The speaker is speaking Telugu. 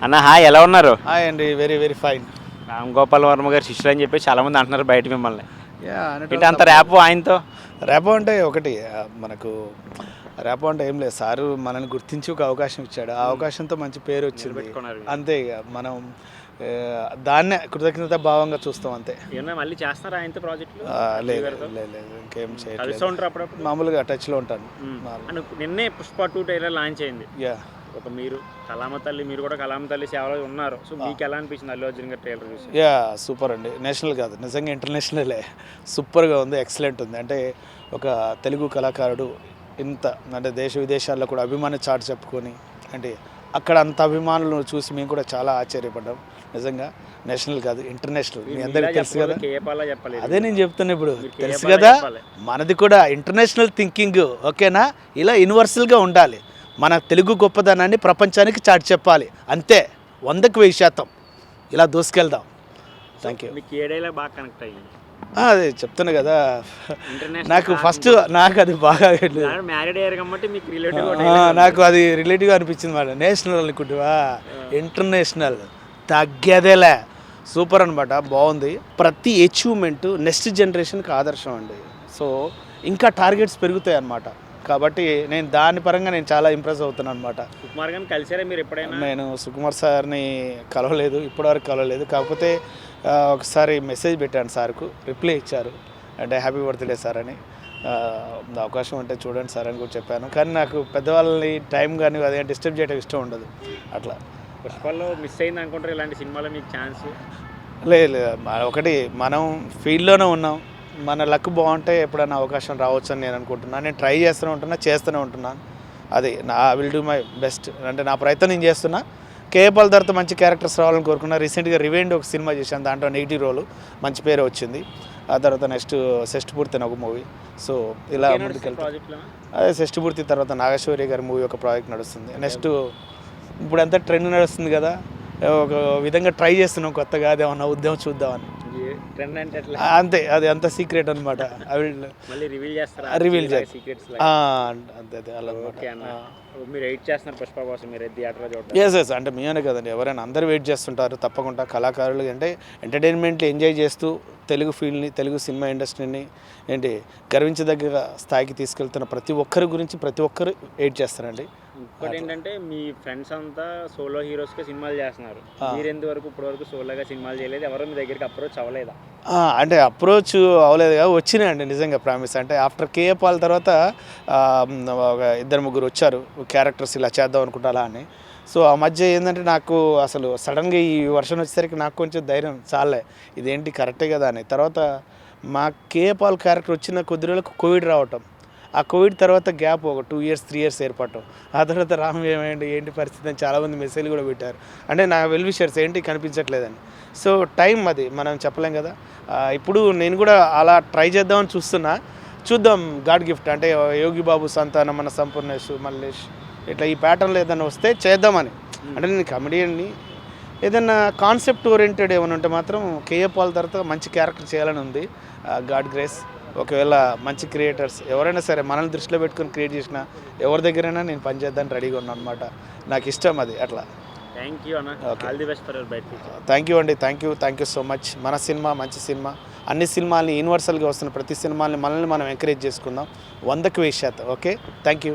అన్న హాయ్, ఎలా ఉన్నారు? హాయ్ అండి, very very fine. Ram Gopal Varma గారు శిష్యులు అని చెప్పి చాలా మంది అంటున్నారు బయట మిమ్మల్ని. యా ఇటు అంత ర్యాప్ ఆయనతో. ర్యాపో అంటే ఒకటి మనకు ర్యాపో అంటే ఏం లేదు, సారు మనల్ని గుర్తించి ఒక అవకాశం ఇచ్చాడు. ఆ అవకాశంతో మంచి పేరు వచ్చింది, నిలబెట్టుకున్నారు. అంతే. ఇక మనం దాన్నే కృతజ్ఞత భావంగా చూస్తాం అంతే. ఏమన్నా మళ్ళీ చేస్తారా ఆయనతో ప్రాజెక్టులు? లేదు లేదు లేదు, ఇంకేం కలుస్తూ చేయట్లేదు. ఉంటారు అప్పుడప్పుడు. మామూలుగా టచ్లో ఉంటాను. నిన్నే పుష్ప 2 ట్రైలర్ లాంచ్ అయింది. యా ఒక మీరు కలామ తల్లి, మీరు కూడా కలామ తల్లి సేవలో ఉన్నారు. సో మీకు ఎలా అనిపించింది అల్లు అర్జున్ గారి ట్రైలర్ చూసి? యా సూపర్ అండి. నేషనల్ కాదు, నిజంగా ఇంటర్నేషనలే. సూపర్గా ఉంది, ఎక్సలెంట్ ఉంది. అంటే ఒక తెలుగు కళాకారుడు ఇంత అంటే దేశ విదేశాల్లో కూడా అభిమాన చాటు చెప్పుకొని, అంటే అక్కడ అంత అభిమానులను చూసి మేము కూడా చాలా ఆశ్చర్యపడ్డాం. నిజంగా నేషనల్ కాదు, ఇంటర్నేషనల్. మీ అందరికీ తెలుసు కదా, అదే నేను చెప్తున్నా ఇప్పుడు. తెలుసు కదా, మనది కూడా ఇంటర్నేషనల్ థింకింగ్, ఓకేనా? ఇలా యూనివర్సల్గా ఉండాలి. మన తెలుగు గొప్పదనాన్ని ప్రపంచానికి చాటి చెప్పాలి, అంతే. 100% ఇలా దూసుకెళ్దాం. Thank you. మీకు ఏ డైలాగ్ బాగా కనెక్ట్ అయ్యింది? అదే చెప్తున్నా కదా, నాకు ఫస్ట్ నాకు అది బాగా మ్యారీడ్ అయ్యారు కాబట్టి మీకు రిలేటివ్ నాకు అది రిలేటివ్గా అనిపించింది మాట. నేషనల్ అనుకుంటువా, ఇంటర్నేషనల్ తగ్గేదేలే. సూపర్ అనమాట, బాగుంది. ప్రతి అచీవ్మెంట్ నెక్స్ట్ జనరేషన్కి ఆదర్శం అండి. సో ఇంకా టార్గెట్స్ పెరుగుతాయి అన్నమాట. కాబట్టి నేను దాని పరంగా నేను చాలా ఇంప్రెస్ అవుతున్నాను అనమాట. సుకుమార్ గారిని కలిసారా మీరు ఎప్పుడైనా? నేను సుకుమార్ సార్ని కలవలేదు, ఇప్పటివరకు కలవలేదు. కాకపోతే ఒకసారి మెసేజ్ పెట్టాను సార్కు, రిప్లై ఇచ్చారు. అంటే హ్యాపీ బర్త్డే సార్ అని. అవకాశం ఉంటే చూడండి సార్ అని కూడా చెప్పాను. కానీ నాకు పెద్దవాళ్ళని టైం కానీ అదే డిస్టర్బ్ చేయడం ఇష్టం ఉండదు. అట్లా పుష్పల్లో మిస్ అయింది అనుకుంటారు ఇలాంటి సినిమాలో మీకు ఛాన్స్? లేదు, ఒకటి మనం ఫీల్డ్లోనే ఉన్నాం. మన లక్ బాగుంటే ఎప్పుడైనా అవకాశం రావచ్చు అని నేను అనుకుంటున్నాను. నేను ట్రై చేస్తూనే ఉంటున్నాను. అది నా విల్ డూ మై బెస్ట్. అంటే నా ప్రయత్నం నేను చేస్తున్నా. కేపాల్ తర్వాత మంచి క్యారెక్టర్స్ రావాలని కోరుకున్నా. రీసెంట్గా రివెండ్ ఒక సినిమా చేశాను, దాంట్లో నెగిటివ్ రోలు, మంచి పేరు వచ్చింది. ఆ తర్వాత నెక్స్ట్ షష్ఠపూర్తి అని ఒక మూవీ. సో ఇలా ముందుకెళ్తాను. అదే షష్ఠపూర్తి తర్వాత నాగేశ్వరి గారి మూవీ ఒక ప్రాజెక్ట్ నడుస్తుంది. నెక్స్ట్ ఇప్పుడు అంతా ట్రెండ్ నడుస్తుంది కదా, ఒక విధంగా ట్రై చేస్తున్నాం కొత్తగా, అదేమన్నా ఉద్యమం చూద్దామని. అంతే, అది అంత సీక్రెట్ అనమాట. రివీల్ అంతే అలా. మీరు వెయిట్ చేస్తున్నారు పుష్ప కోసం, మీరు థియేటర్లో చూడండి. ఎస్ అంటే మీనే కదండి, ఎవరైనా అందరూ వెయిట్ చేస్తుంటారు. తప్పకుండా కళాకారులు అంటే ఎంటర్టైన్మెంట్ ఎంజాయ్ చేస్తూ తెలుగు ఫీల్డ్ని, తెలుగు సినిమా ఇండస్ట్రీని గర్వించదగ్గ స్థాయికి తీసుకెళ్తున్న ప్రతి ఒక్కరి గురించి ప్రతి ఒక్కరు వెయిట్ చేస్తారండి. ఇంకోటి ఏంటంటే మీ ఫ్రెండ్స్ అంతా సోలో హీరోస్గా సినిమాలు చేస్తున్నారు. మీరు ఎంతవరకు ఇప్పటివరకు సోలోగా సినిమాలు చేయలేదు? ఎవరో మీ దగ్గరికి అప్రోచ్ అవ్వలేదా? అంటే అప్రోచ్ అవ్వలేదు కదా, వచ్చినాయండి నిజంగా, ప్రామిస్. అంటే ఆఫ్టర్ కేపాల్ తర్వాత ఒక 2-3 వచ్చారు క్యారెక్టర్స్ ఇలా చేద్దాం అనుకుంటా అని. సో ఆ మధ్య ఏంటంటే నాకు అసలు సడన్గా ఈ వర్షన్ వచ్చేసరికి నాకు కొంచెం ధైర్యం చాలే, ఇదేంటి కరెక్టే కదా అని. తర్వాత మా కేపాల్ క్యారెక్టర్ వచ్చిన కొద్ది రోజులకు కోవిడ్ రావటం, ఆ కోవిడ్ తర్వాత గ్యాప్ ఒక 2 years 3 years ఏర్పడటం. ఆ తర్వాత రామ్ ఏమైంది ఏంటి పరిస్థితి అని చాలామంది మెసేజ్లు కూడా పెట్టారు. అంటే నా వెల్ విషర్స్ ఏంటి కనిపించట్లేదని. సో టైం అది మనం చెప్పలేం కదా. ఇప్పుడు నేను కూడా అలా ట్రై చేద్దామని చూద్దాం. గాడ్ గిఫ్ట్ అంటే యోగి బాబు సంతానం, మన సంపూర్ణేష్, మల్లేష్, ఇట్లా ఈ ప్యాటర్న్లో ఏదైనా వస్తే చేద్దామని. అంటే నేను కమెడియన్ని, ఏదైనా కాన్సెప్ట్ ఓరియంటెడ్ ఏమైనా ఉంటే మాత్రం కేపాల్ తర్వాత మంచి క్యారెక్టర్ చేయాలని ఉంది. God grace. ఒకవేళ మంచి క్రియేటర్స్ ఎవరైనా సరే మనల్ని దృష్టిలో పెట్టుకొని క్రియేట్ చేసిన ఎవరి దగ్గరైనా నేను పనిచేద్దానికి రెడీగా ఉన్నాను అనమాట. నాకు ఇష్టం అది అట్లా. థ్యాంక్ యూ అన్న. All the best for your bright future. Thank you అండి, థ్యాంక్ యూ సో మచ్. మన సినిమా మంచి సినిమా, అన్ని సినిమాల్ని యూనివర్సల్గా వస్తున్న ప్రతి సినిమాల్ని మనల్ని మనం ఎంకరేజ్ చేసుకుందాం 100%. Okay, thank you.